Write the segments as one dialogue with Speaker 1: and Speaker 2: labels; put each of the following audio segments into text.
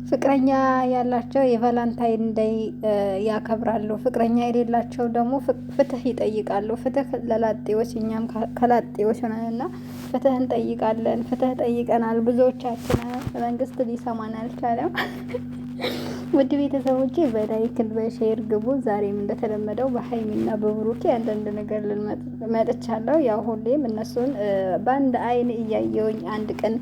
Speaker 1: ፍቅረኛ ያላቸው የቫላንታይን ዴይ ያከብራሉ። ፍቅረኛ የሌላቸው ደግሞ ፍትህ ይጠይቃሉ። ፍትህ ለላጤዎች፣ እኛም ከላጤዎች ነንና ፍትህ እንጠይቃለን። ፍትህ ጠይቀናል። ብዙዎቻችን መንግስት ሊሰማን አልቻለም። ውድ ቤተሰቦቼ በላይክ በሼር ግቡ። ዛሬም እንደተለመደው በሀይሚና በብሩኬ አንዳንድ ነገር መጥቻለሁ። ያው ሁሌም እነሱን በአንድ አይን እያየውኝ አንድ ቀን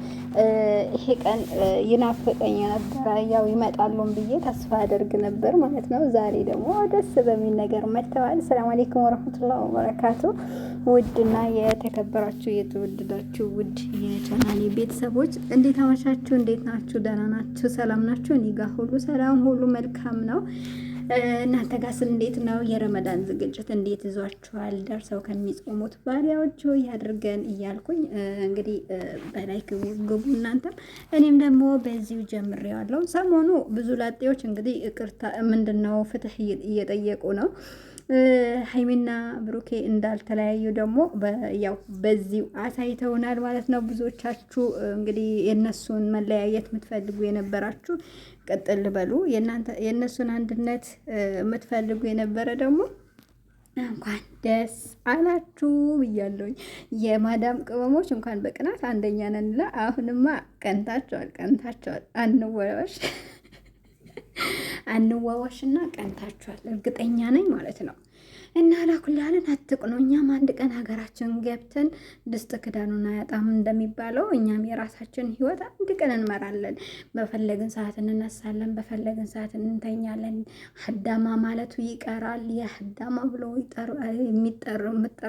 Speaker 1: ይሄ ቀን ይናፍቀኝ ነበረ። ያው ይመጣሉን ብዬ ተስፋ አደርግ ነበር ማለት ነው። ዛሬ ደግሞ ደስ በሚል ነገር መጥተዋል። ሰላም አለይኩም ወረህመቱላሂ ወበረካቱ። ውድና የተከበራችሁ የተወደዳችሁ ውድ የቻናሌ ቤተሰቦች እንዴት አመሻችሁ? እንዴት ናችሁ? ደህና ናችሁ? ሰላም ናችሁ? እኔ ጋር ሁሉ ሰላም፣ ሁሉ መልካም ነው። እናንተ ጋርስ እንዴት ነው? የረመዳን ዝግጅት እንዴት ይዟችኋል? ደርሰው ከሚጾሙት ባሪያዎቹ ያድርገን እያልኩኝ እንግዲህ በላይ ግቡ እናንተም እኔም ደግሞ በዚሁ ጀምሬዋለሁ። ሰሞኑ ብዙ ላጤዎች እንግዲህ ይቅርታ ምንድነው ፍትህ እየጠየቁ ነው። ሀይሚና ብሩኬ እንዳልተለያዩ ደግሞ ያው በዚሁ አሳይተውናል ማለት ነው። ብዙዎቻችሁ እንግዲህ የእነሱን መለያየት የምትፈልጉ የነበራችሁ ቀጥል በሉ። የእነሱን አንድነት የምትፈልጉ የነበረ ደግሞ እንኳን ደስ አላችሁ ብያለሁኝ። የማዳም ቅመሞች እንኳን በቅናት አንደኛ ነንላ። አሁንማ ቀንታቸዋል። አንዋዋሽና ቀንታችኋል፣ እርግጠኛ ነኝ ማለት ነው። እና ላኩላልን አትቅኑ። እኛም አንድ ቀን ሀገራችን ገብተን ድስት ክዳኑን አያጣም እንደሚባለው እኛም የራሳችን ህይወት አንድ ቀን እንመራለን። በፈለግን ሰዓት እንነሳለን፣ በፈለግን ሰዓት እንተኛለን። ሀዳማ ማለቱ ይቀራል። የሀዳማ ብሎ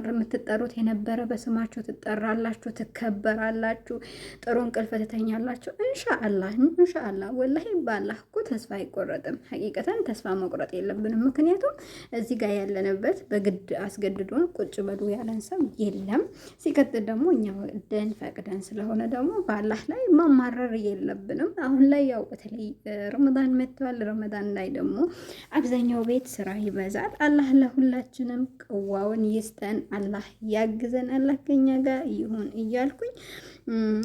Speaker 1: የምትጠሩት የነበረ በስማችሁ ትጠራላችሁ፣ ትከበራላችሁ፣ ጥሩ እንቅልፍ ትተኛላችሁ። እንሻአላህ ወላሂ ባላህ እኮ ተስፋ አይቆረጥም። ሀቂቀተን ተስፋ መቁረጥ የለብንም። ምክንያቱም እዚህ ጋር ያለንበት በግድ አስገድዶን ቁጭ በሉ ያለን ሰው የለም። ሲቀጥል ደግሞ እኛ ወደን ፈቅደን ስለሆነ ደግሞ በአላህ ላይ ማማረር የለብንም። አሁን ላይ ያው በተለይ ረመዳን መጥቷል። ረመዳን ላይ ደግሞ አብዛኛው ቤት ስራ ይበዛል። አላህ ለሁላችንም ቅዋውን ይስጠን፣ አላህ ያግዘን፣ አላህ ከኛ ጋር ይሁን እያልኩኝ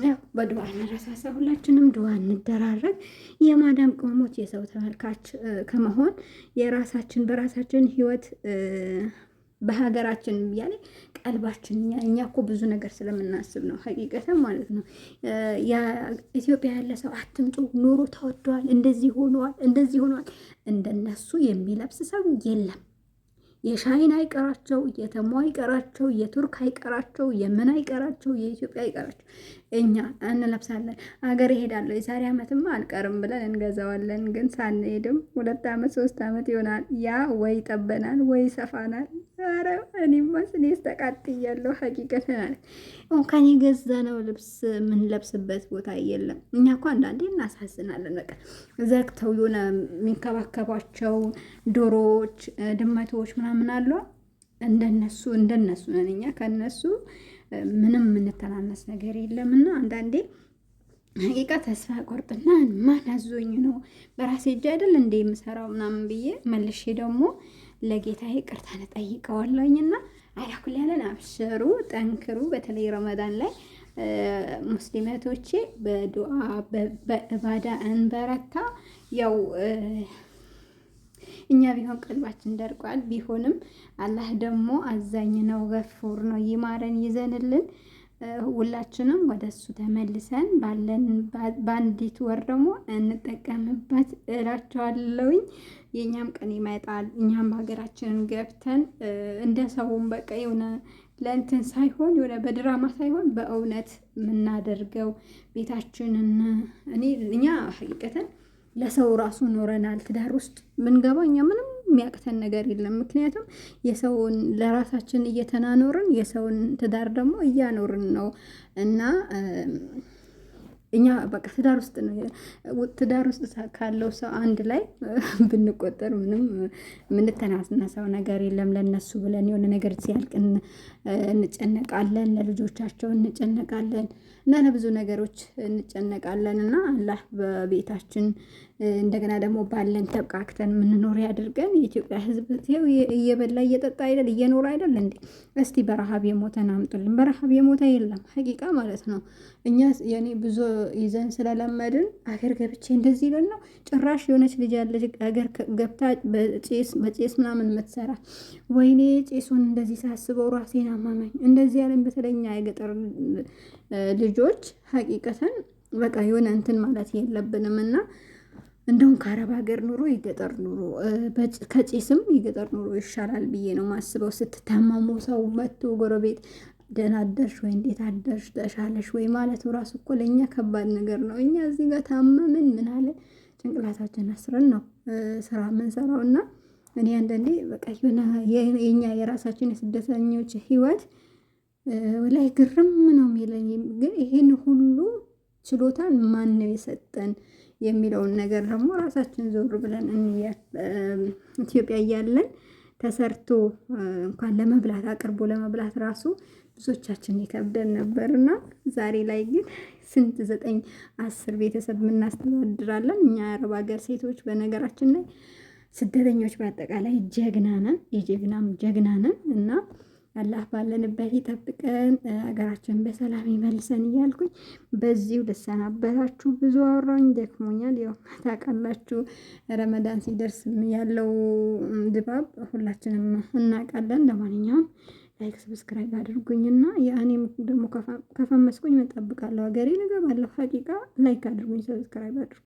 Speaker 1: ያው በዱዓ እንረሳሳ፣ ሁላችንም ዱዓ እንደራረግ። የማዳም ቅመሞች የሰው ተመልካች ከመሆን በራሳችን ህይወት በሀገራችን ያለ ቀልባችን እኛ እኮ ብዙ ነገር ስለምናስብ ነው ሀቂቀተን ማለት ነው። ኢትዮጵያ ያለ ሰው አትምጡ፣ ኑሮ ተወዷል፣ እንደዚህ ሆኗል። እንደነሱ የሚለብስ ሰው የለም። የሻይን አይቀራቸው፣ የተሞ አይቀራቸው፣ የቱርክ አይቀራቸው፣ የምን አይቀራቸው፣ የኢትዮጵያ አይቀራቸው። እኛ እንለብሳለን። ሀገር እሄዳለሁ የዛሬ ዓመትማ አልቀርም ብለን እንገዛዋለን። ግን ሳንሄድም 2 ዓመት 3 ዓመት ይሆናል። ያ ወይ ጠበናል ወይ ሰፋናል። ኧረ እኔማስ ተቃጥያለሁ ሀቂቀተናል። እንኳን የገዛነው ልብስ የምንለብስበት ቦታ የለም። እኛ እኮ አንዳንዴ እናሳዝናለን። በቃ ዘግተው የሆነ የሚንከባከቧቸው ዶሮዎች፣ ድመቶች ምናምን አሉ። እንደነሱ ነን እኛ። ከነሱ ምንም የምንተናነስ ነገር የለምና አንዳንዴ ሀቂቃ ተስፋ ቆርጥና ማን አዞኝ ነው በራሴ እጅ አይደል እንደ የምሰራው ምናምን ብዬ መልሼ ደግሞ ለጌታዬ ይቅርታ ጠይቀዋለሁኝና አይላኩል ያለን አብሽሩ፣ ጠንክሩ። በተለይ ረመዳን ላይ ሙስሊማቶቼ በዱዓ በኢባዳ እንበረታ። ያው እኛ ቢሆን ቀልባችን ደርቋል። ቢሆንም አላህ ደግሞ አዛኝ ነው፣ ገፉር ነው። ይማረን፣ ይዘንልን። ሁላችንም ወደሱ ተመልሰን በአንዲት ወር ደግሞ እንጠቀምበት እላቸዋለሁኝ። የእኛም ቀን ይመጣል። እኛም በሀገራችንን ገብተን እንደ ሰውን በቃ የሆነ ለእንትን ሳይሆን የሆነ በድራማ ሳይሆን በእውነት የምናደርገው ቤታችንን እኛ ሀቂቀተን ለሰው ራሱ ኖረናል። ትዳር ውስጥ ምንገባ እኛ ምንም የሚያቅተን ነገር የለም። ምክንያቱም የሰውን ለራሳችን እየተናኖርን የሰውን ትዳር ደግሞ እያኖርን ነው እና እኛ በቃ ትዳር ውስጥ ካለው ሰው አንድ ላይ ብንቆጠር ምንም የምንተናነሰው ነገር የለም። ለነሱ ብለን የሆነ ነገር ሲያልቅ እንጨነቃለን፣ ለልጆቻቸው እንጨነቃለን እና ለብዙ ነገሮች እንጨነቃለን እና አላህ በቤታችን እንደገና ደግሞ ባለን ተብቃክተን የምንኖር ያድርገን። የኢትዮጵያ ሕዝብ እየበላ እየጠጣ አይደል እየኖረ አይደል እንዴ? እስቲ በረሃብ የሞተን አምጡልን። በረሃብ የሞተ የለም ሀቂቃ ማለት ነው። እኛ የኔ ይዘን ስለለመድን አገር ገብቼ እንደዚህ ይለን ነው። ጭራሽ የሆነች ልጅ ያለች አገር ገብታ በጭስ ምናምን የምትሰራ ወይኔ ጭሱን እንደዚህ ሳስበው ራሴን አማመኝ። እንደዚህ ያለን በተለኛ የገጠር ልጆች ሀቂቀተን በቃ የሆነ እንትን ማለት የለብንም እና እንደውም ከአረብ ሀገር ኑሮ የገጠር ኑሮ ከጭስም የገጠር ኑሮ ይሻላል ብዬ ነው ማስበው። ስትታመሙ ሰው መጥቶ ጎረቤት ደህና አደርሽ ወይ እንዴት አደርሽ ተሻለሽ ወይ ማለቱ ራሱ እኮ ለእኛ ከባድ ነገር ነው። እኛ እዚህ ጋር ታመምን ምን አለ ጭንቅላታችን አስረን ነው ስራ የምንሰራው። እና እኔ አንዳንዴ በቃ የኛ የራሳችን የስደተኞች ህይወት ላይ ግርም ነው የሚለኝ። ግን ይሄን ሁሉ ችሎታን ማን ነው የሰጠን የሚለውን ነገር ደግሞ ራሳችን ዞር ብለን ኢትዮጵያ እያለን ተሰርቶ እንኳን ለመብላት አቅርቦ ለመብላት ራሱ ብዙዎቻችን ይከብደን ነበርና ዛሬ ላይ ግን ስንት 9 10 ቤተሰብ እናስተዳድራለን። እኛ የአረብ ሀገር ሴቶች በነገራችን ላይ ስደተኞች በአጠቃላይ ጀግና ነን፣ የጀግናም ጀግና ነን እና አላህ ባለንበት ይጠብቀን፣ ሀገራችን በሰላም ይመልሰን እያልኩኝ በዚሁ ልሰናበታችሁ። ብዙ አወራኝ ደክሞኛል። ያው ታውቃላችሁ ረመዳን ሲደርስ ያለው ድባብ ሁላችንም እናውቃለን። ለማንኛውም ላይክ ሰብስክራይብ አድርጉኝና ያኔም ደግሞ ከፈመስኩኝ እጠብቃለሁ። ሀገሬን እገባለሁ። ሀቂቃ ላይክ አድርጉኝ፣ ሰብስክራይብ አድርጉኝ።